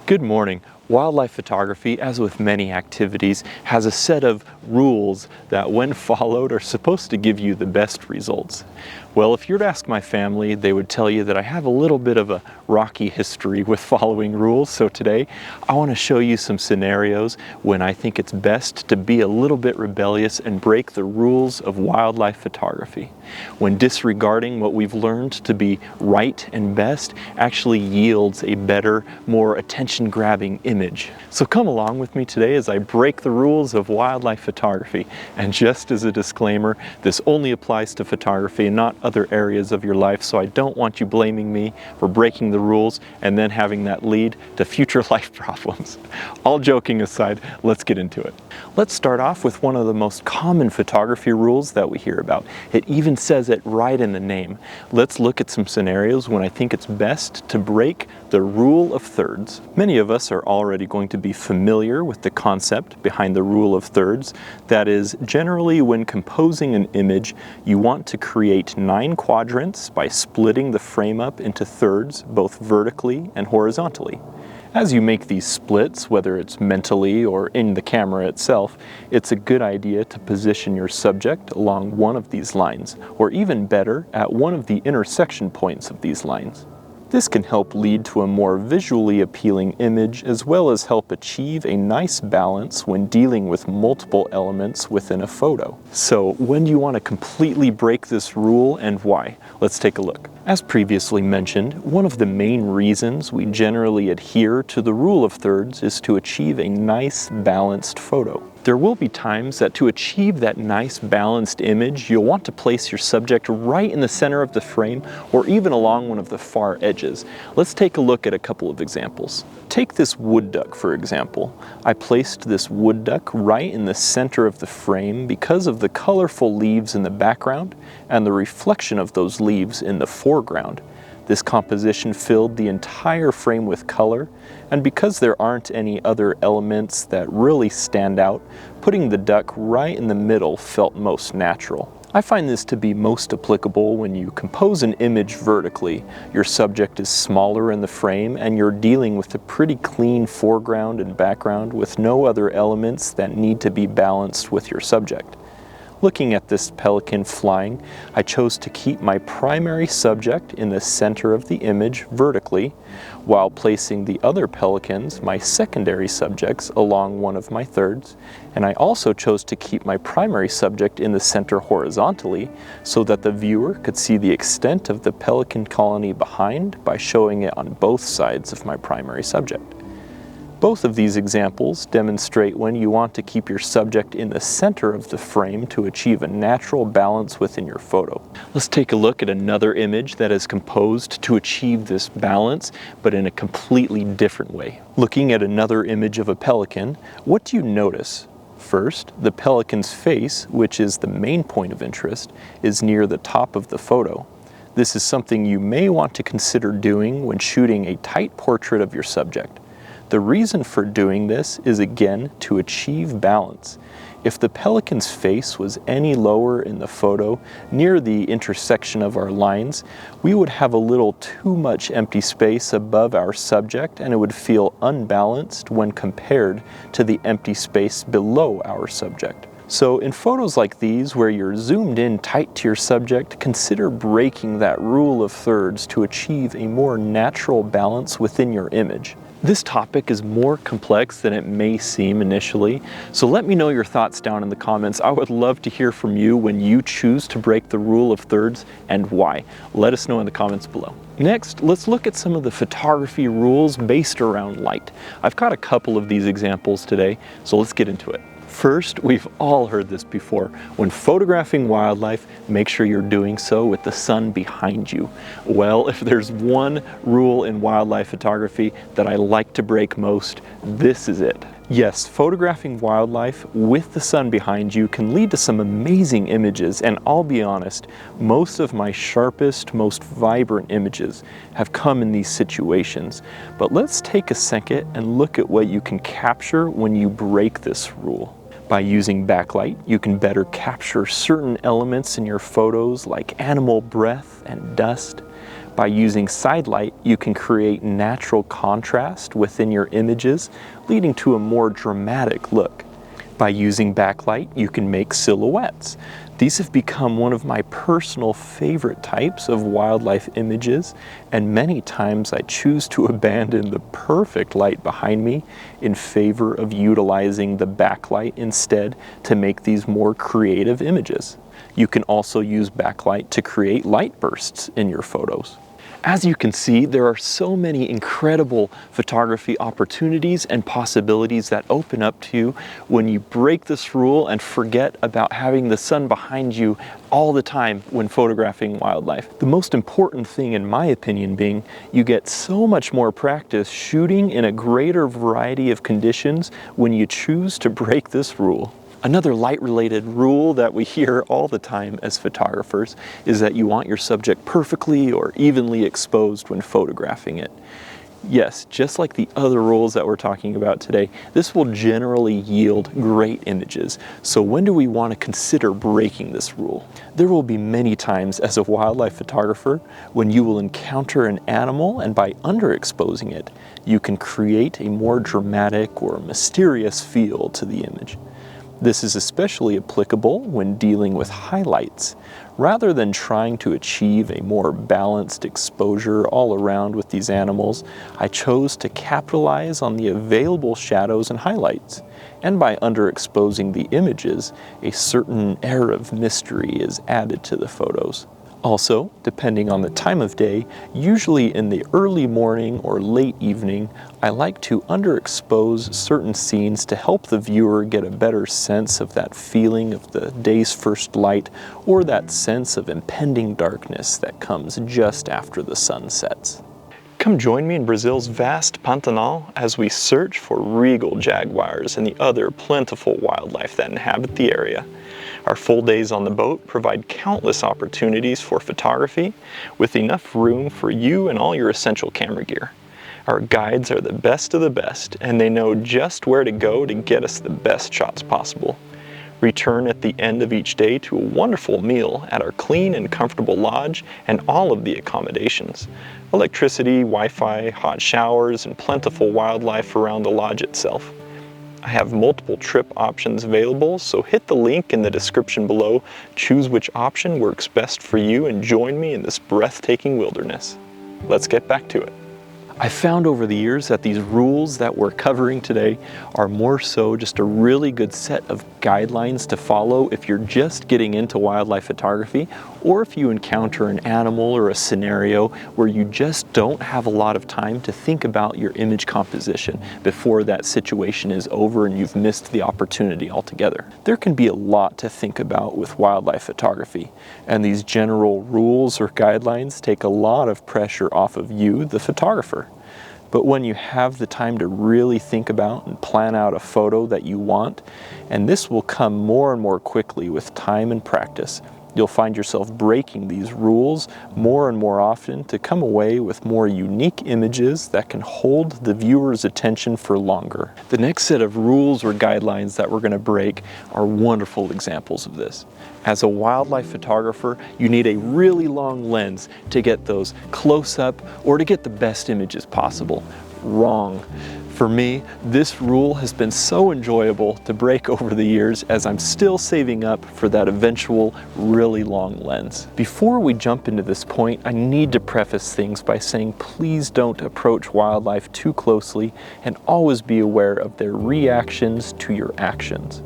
Good morning. Wildlife photography, as with many activities, has a set of rules that, when followed, are supposed to give you the best results. Well, if you were to ask my family, they would tell you that I have a little bit of a rocky history with following rules. So today, I want to show you some scenarios when I think it's best to be a little bit rebellious and break the rules of wildlife photography. When disregarding what we've learned to be right and best actually yields a better, more attention-grabbing image. So come along with me today as I break the rules of wildlife photography. And just as a disclaimer, this only applies to photography and not other areas of your life, so I don't want you blaming me for breaking the rules and then having that lead to future life problems. All joking aside, let's get into it. Let's start off with one of the most common photography rules that we hear about. It even says it right in the name. Let's look at some scenarios when I think it's best to break the rule of thirds. Many of us are already going to be familiar with the concept behind the rule of thirds. That is, generally when composing an image, you want to create 9 quadrants by splitting the frame up into thirds, both vertically and horizontally. As you make these splits, whether it's mentally or in the camera itself, it's a good idea to position your subject along one of these lines, or even better, at one of the intersection points of these lines. This can help lead to a more visually appealing image, as well as help achieve a nice balance when dealing with multiple elements within a photo. So when do you want to completely break this rule and why? Let's take a look. As previously mentioned, one of the main reasons we generally adhere to the rule of thirds is to achieve a nice balanced photo. There will be times that to achieve that nice balanced image, you'll want to place your subject right in the center of the frame or even along one of the far edges. Let's take a look at a couple of examples. Take this wood duck, for example. I placed this wood duck right in the center of the frame because of the colorful leaves in the background and the reflection of those leaves in the foreground. This composition filled the entire frame with color, and because there aren't any other elements that really stand out, putting the duck right in the middle felt most natural. I find this to be most applicable when you compose an image vertically. Your subject is smaller in the frame and you're dealing with a pretty clean foreground and background with no other elements that need to be balanced with your subject. Looking at this pelican flying, I chose to keep my primary subject in the center of the image vertically, while placing the other pelicans, my secondary subjects, along one of my thirds, and I also chose to keep my primary subject in the center horizontally so that the viewer could see the extent of the pelican colony behind by showing it on both sides of my primary subject. Both of these examples demonstrate when you want to keep your subject in the center of the frame to achieve a natural balance within your photo. Let's take a look at another image that is composed to achieve this balance, but in a completely different way. Looking at another image of a pelican, what do you notice? First, the pelican's face, which is the main point of interest, is near the top of the photo. This is something you may want to consider doing when shooting a tight portrait of your subject. The reason for doing this is again to achieve balance. If the pelican's face was any lower in the photo, near the intersection of our lines, we would have a little too much empty space above our subject and it would feel unbalanced when compared to the empty space below our subject. So in photos like these, where you're zoomed in tight to your subject, consider breaking that rule of thirds to achieve a more natural balance within your image. This topic is more complex than it may seem initially, so let me know your thoughts down in the comments. I would love to hear from you when you choose to break the rule of thirds and why. Let us know in the comments below. Next, let's look at some of the photography rules based around light. I've got a couple of these examples today, so let's get into it. First, we've all heard this before. When photographing wildlife, make sure you're doing so with the sun behind you. Well, if there's one rule in wildlife photography that I like to break most, this is it. Yes, photographing wildlife with the sun behind you can lead to some amazing images, and I'll be honest, most of my sharpest, most vibrant images have come in these situations. But let's take a second and look at what you can capture when you break this rule. By using backlight, you can better capture certain elements in your photos like animal breath and dust. By using side light, you can create natural contrast within your images, leading to a more dramatic look. By using backlight, you can make silhouettes. These have become one of my personal favorite types of wildlife images, and many times I choose to abandon the perfect light behind me in favor of utilizing the backlight instead to make these more creative images. You can also use backlight to create light bursts in your photos. As you can see, there are so many incredible photography opportunities and possibilities that open up to you when you break this rule and forget about having the sun behind you all the time when photographing wildlife. The most important thing, in my opinion, being you get so much more practice shooting in a greater variety of conditions when you choose to break this rule. Another light-related rule that we hear all the time as photographers is that you want your subject perfectly or evenly exposed when photographing it. Yes, just like the other rules that we're talking about today, this will generally yield great images. So when do we want to consider breaking this rule? There will be many times as a wildlife photographer when you will encounter an animal, and by underexposing it, you can create a more dramatic or mysterious feel to the image. This is especially applicable when dealing with highlights. Rather than trying to achieve a more balanced exposure all around with these animals, I chose to capitalize on the available shadows and highlights. And by underexposing the images, a certain air of mystery is added to the photos. Also, depending on the time of day, usually in the early morning or late evening, I like to underexpose certain scenes to help the viewer get a better sense of that feeling of the day's first light, or that sense of impending darkness that comes just after the sun sets. Come join me in Brazil's vast Pantanal as we search for regal jaguars and the other plentiful wildlife that inhabit the area. Our full days on the boat provide countless opportunities for photography, with enough room for you and all your essential camera gear. Our guides are the best of the best, and they know just where to go to get us the best shots possible. Return at the end of each day to a wonderful meal at our clean and comfortable lodge and all of the accommodations. Electricity, Wi-Fi, hot showers, and plentiful wildlife around the lodge itself. I have multiple trip options available, so hit the link in the description below, choose which option works best for you, and join me in this breathtaking wilderness. Let's get back to it. I found over the years that these rules that we're covering today are more so just a really good set of guidelines to follow if you're just getting into wildlife photography, or if you encounter an animal or a scenario where you just don't have a lot of time to think about your image composition before that situation is over and you've missed the opportunity altogether. There can be a lot to think about with wildlife photography, and these general rules or guidelines take a lot of pressure off of you, the photographer. But when you have the time to really think about and plan out a photo that you want, and this will come more and more quickly with time and practice, you'll find yourself breaking these rules more and more often to come away with more unique images that can hold the viewer's attention for longer. The next set of rules or guidelines that we're going to break are wonderful examples of this. As a wildlife photographer, you need a really long lens to get those close-up or to get the best images possible. Wrong. For me, this rule has been so enjoyable to break over the years, as I'm still saving up for that eventual really long lens. Before we jump into this point, I need to preface things by saying please don't approach wildlife too closely, and always be aware of their reactions to your actions.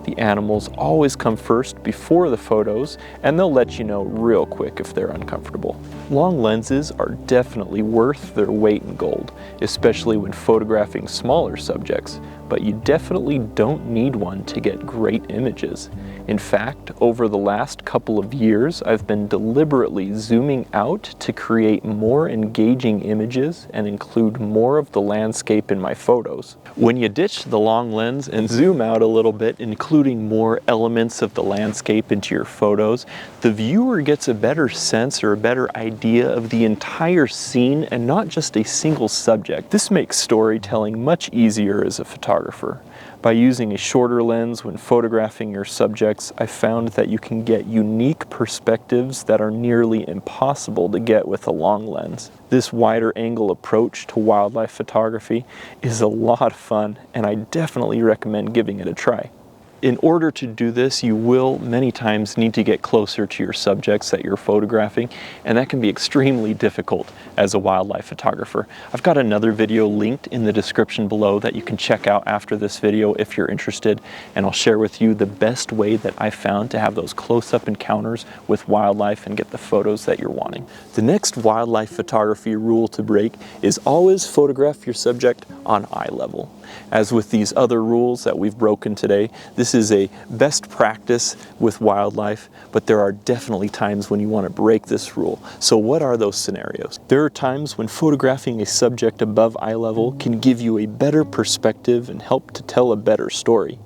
The animals always come first before the photos, and they'll let you know real quick if they're uncomfortable. Long lenses are definitely worth their weight in gold, especially when photographing smaller subjects, but you definitely don't need one to get great images. In fact, over the last couple of years, I've been deliberately zooming out to create more engaging images and include more of the landscape in my photos. When you ditch the long lens and zoom out a little bit, including more elements of the landscape into your photos, the viewer gets a better sense or a better idea of the entire scene and not just a single subject. This makes storytelling much easier as a photographer. photographer. By using a shorter lens when photographing your subjects, I found that you can get unique perspectives that are nearly impossible to get with a long lens. This wider angle approach to wildlife photography is a lot of fun, and I definitely recommend giving it a try. In order to do this, you will many times need to get closer to your subjects that you're photographing, and that can be extremely difficult as a wildlife photographer. I've got another video linked in the description below that you can check out after this video if you're interested, and I'll share with you the best way that I found to have those close-up encounters with wildlife and get the photos that you're wanting. The next wildlife photography rule to break is always photograph your subject on eye level. As with these other rules that we've broken today, this is a best practice with wildlife, but there are definitely times when you want to break this rule. So what are those scenarios? There are times when photographing a subject above eye level can give you a better perspective and help to tell a better story.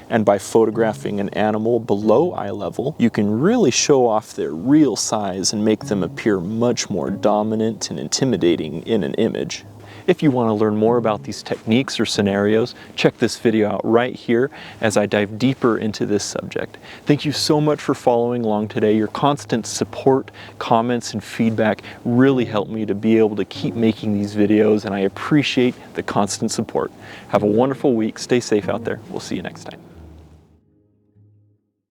And by photographing an animal below eye level, you can really show off their real size and make them appear much more dominant and intimidating in an image. If you want to learn more about these techniques or scenarios, check this video out right here as I dive deeper into this subject. Thank you so much for following along today. Your constant support, comments, and feedback really help me to be able to keep making these videos, and I appreciate the constant support. Have a wonderful week. Stay safe out there. We'll see you next time.